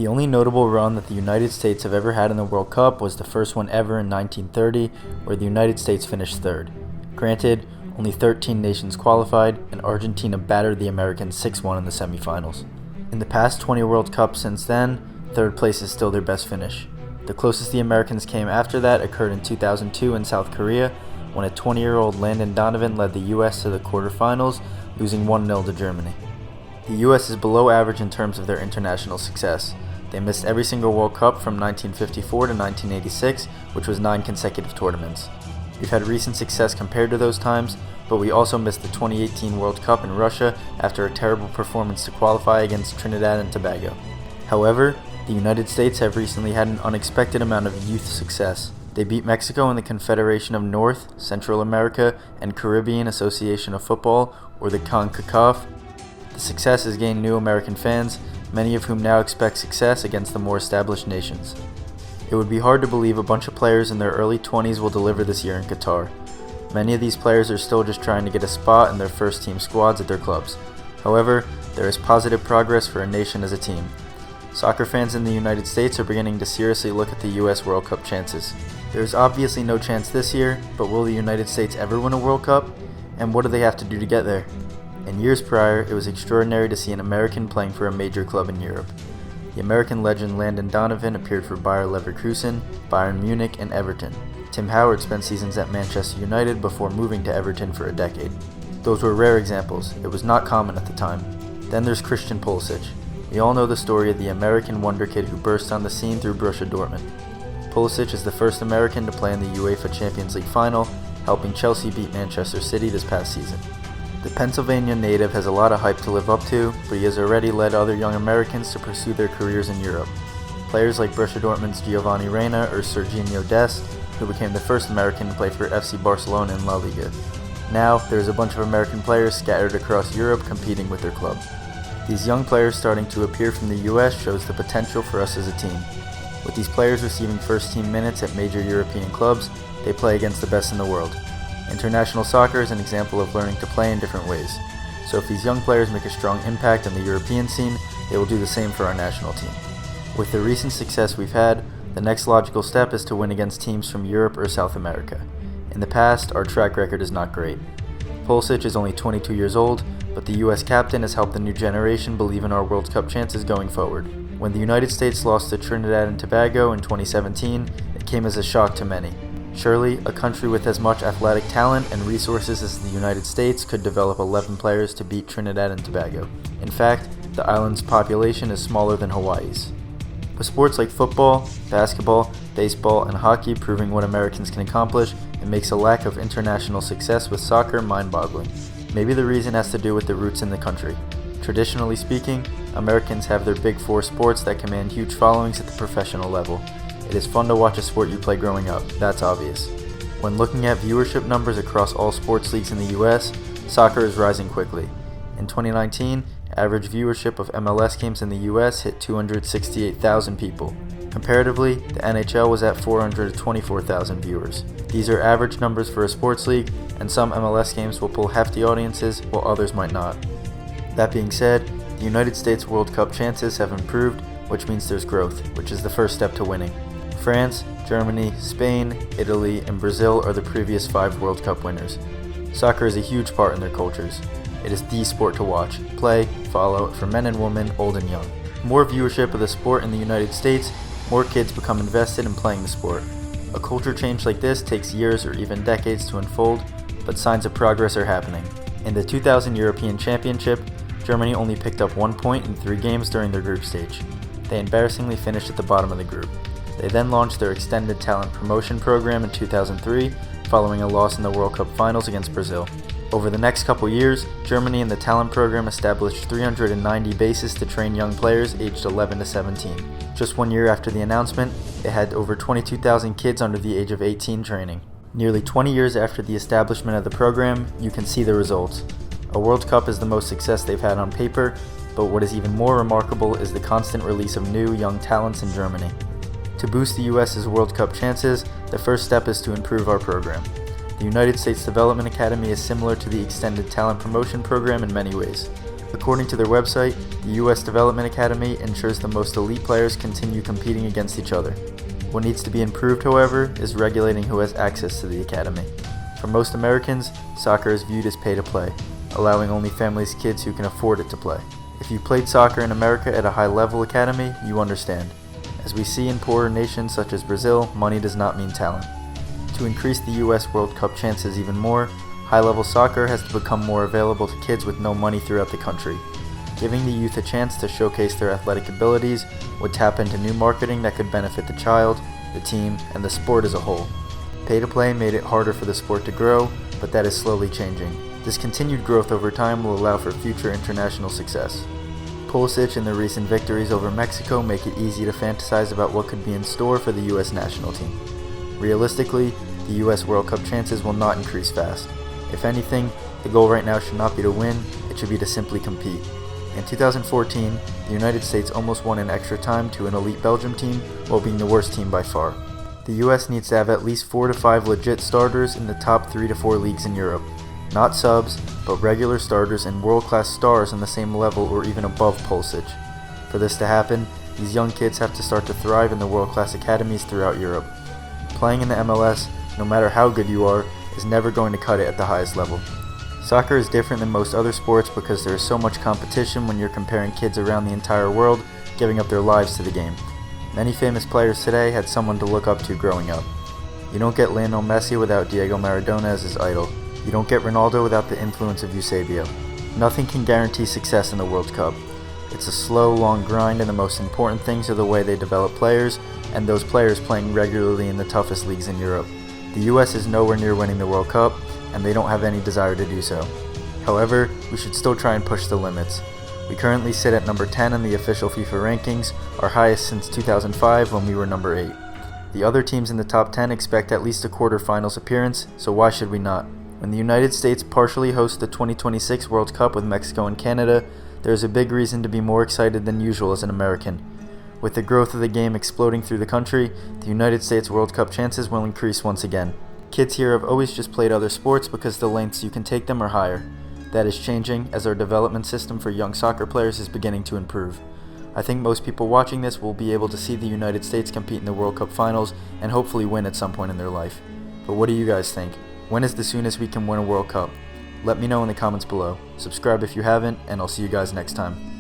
The only notable run that the United States have ever had in the World Cup was the first one ever in 1930, where the United States finished third. Granted, only 13 nations qualified, and Argentina battered the Americans 6-1 in the semifinals. In the past 20 World Cups since then, third place is still their best finish. The closest the Americans came after that occurred in 2002 in South Korea, when a 20-year-old Landon Donovan led the U.S. to the quarterfinals, losing 1-0 to Germany. The U.S. is below average in terms of their international success. They missed every single World Cup from 1954 to 1986, which was 9 consecutive tournaments. We've had recent success compared to those times, but we also missed the 2018 World Cup in Russia after a terrible performance to qualify against Trinidad and Tobago. However, the United States have recently had an unexpected amount of youth success. They beat Mexico in the Confederation of North, Central America, and Caribbean Association of Football, or the CONCACAF. The success has gained new American fans, many of whom now expect success against the more established nations. It would be hard to believe a bunch of players in their early 20s will deliver this year in Qatar. Many of these players are still just trying to get a spot in their first team squads at their clubs. However, there is positive progress for a nation as a team. Soccer fans in the United States are beginning to seriously look at the US World Cup chances. There is obviously no chance this year, but will the United States ever win a World Cup? And what do they have to do to get there? In years prior, it was extraordinary to see an American playing for a major club in Europe. The American legend Landon Donovan appeared for Bayer Leverkusen, Bayern Munich, and Everton. Tim Howard spent seasons at Manchester United before moving to Everton for a decade. Those were rare examples. It was not common at the time. Then there's Christian Pulisic. We all know the story of the American wonder kid who burst on the scene through Borussia Dortmund. Pulisic is the first American to play in the UEFA Champions League final, helping Chelsea beat Manchester City this past season. The Pennsylvania native has a lot of hype to live up to, but he has already led other young Americans to pursue their careers in Europe. Players like Borussia Dortmund's Giovanni Reina or Sergiño Dest, who became the first American to play for FC Barcelona in La Liga. Now, there's a bunch of American players scattered across Europe competing with their club. These young players starting to appear from the US shows the potential for us as a team. With these players receiving first-team minutes at major European clubs, they play against the best in the world. International soccer is an example of learning to play in different ways. So if these young players make a strong impact on the European scene, they will do the same for our national team. With the recent success we've had, the next logical step is to win against teams from Europe or South America. In the past, our track record is not great. Pulisic is only 22 years old, but the US captain has helped the new generation believe in our World Cup chances going forward. When the United States lost to Trinidad and Tobago in 2017, it came as a shock to many. Surely, a country with as much athletic talent and resources as the United States could develop 11 players to beat Trinidad and Tobago. In fact, the island's population is smaller than Hawaii's. With sports like football, basketball, baseball, and hockey proving what Americans can accomplish, it makes a lack of international success with soccer mind-boggling. Maybe the reason has to do with the roots in the country. Traditionally speaking, Americans have their big four sports that command huge followings at the professional level. It is fun to watch a sport you play growing up, that's obvious. When looking at viewership numbers across all sports leagues in the US, soccer is rising quickly. In 2019, average viewership of MLS games in the US hit 268,000 people. Comparatively, the NHL was at 424,000 viewers. These are average numbers for a sports league, and some MLS games will pull hefty audiences while others might not. That being said, the United States World Cup chances have improved, which means there's growth, which is the first step to winning. France, Germany, Spain, Italy, and Brazil are the previous 5 World Cup winners. Soccer is a huge part in their cultures. It is the sport to watch, play, follow for men and women, old and young. More viewership of the sport in the United States, more kids become invested in playing the sport. A culture change like this takes years or even decades to unfold, but signs of progress are happening. In the 2000 European Championship, Germany only picked up 1 point in 3 games during their group stage. They embarrassingly finished at the bottom of the group. They then launched their extended talent promotion program in 2003, following a loss in the World Cup finals against Brazil. Over the next couple years, Germany and the talent program established 390 bases to train young players aged 11 to 17. Just 1 year after the announcement, they had over 22,000 kids under the age of 18 training. Nearly 20 years after the establishment of the program, you can see the results. A World Cup is the most success they've had on paper, but what is even more remarkable is the constant release of new, young talents in Germany. To boost the US's World Cup chances, the first step is to improve our program. The United States Development Academy is similar to the Extended Talent Promotion Program in many ways. According to their website, the U.S. Development Academy ensures the most elite players continue competing against each other. What needs to be improved, however, is regulating who has access to the academy. For most Americans, soccer is viewed as pay-to-play, allowing only families' kids who can afford it to play. If you played soccer in America at a high-level academy, you understand. As we see in poorer nations such as Brazil, money does not mean talent. To increase the U.S. World Cup chances even more, high-level soccer has to become more available to kids with no money throughout the country. Giving the youth a chance to showcase their athletic abilities would tap into new marketing that could benefit the child, the team, and the sport as a whole. Pay-to-play made it harder for the sport to grow, but that is slowly changing. This continued growth over time will allow for future international success. Pulisic and the recent victories over Mexico make it easy to fantasize about what could be in store for the U.S. national team. Realistically, the U.S. World Cup chances will not increase fast. If anything, the goal right now should not be to win, it should be to simply compete. In 2014, the United States almost won in extra time to an elite Belgium team while being the worst team by far. The US needs to have at least 4 to 5 legit starters in the top 3 to 4 leagues in Europe. Not subs, but regular starters and world-class stars on the same level or even above Pulisic. For this to happen, these young kids have to start to thrive in the world-class academies throughout Europe. Playing in the MLS, no matter how good you are, is never going to cut it at the highest level. Soccer is different than most other sports because there is so much competition when you're comparing kids around the entire world giving up their lives to the game. Many famous players today had someone to look up to growing up. You don't get Lionel Messi without Diego Maradona as his idol. You don't get Ronaldo without the influence of Eusebio. Nothing can guarantee success in the World Cup. It's a slow, long grind, and the most important things are the way they develop players and those players playing regularly in the toughest leagues in Europe. The US is nowhere near winning the World Cup, and they don't have any desire to do so. However, we should still try and push the limits. We currently sit at number 10 in the official FIFA rankings, our highest since 2005 when we were number 8. The other teams in the top 10 expect at least a quarterfinals appearance, so why should we not? When the United States partially hosts the 2026 World Cup with Mexico and Canada, there is a big reason to be more excited than usual as an American. With the growth of the game exploding through the country, the United States World Cup chances will increase once again. Kids here have always just played other sports because the lengths you can take them are higher. That is changing as our development system for young soccer players is beginning to improve. I think most people watching this will be able to see the United States compete in the World Cup finals and hopefully win at some point in their life. But what do you guys think? When is the soonest we can win a World Cup? Let me know in the comments below. Subscribe if you haven't, and I'll see you guys next time.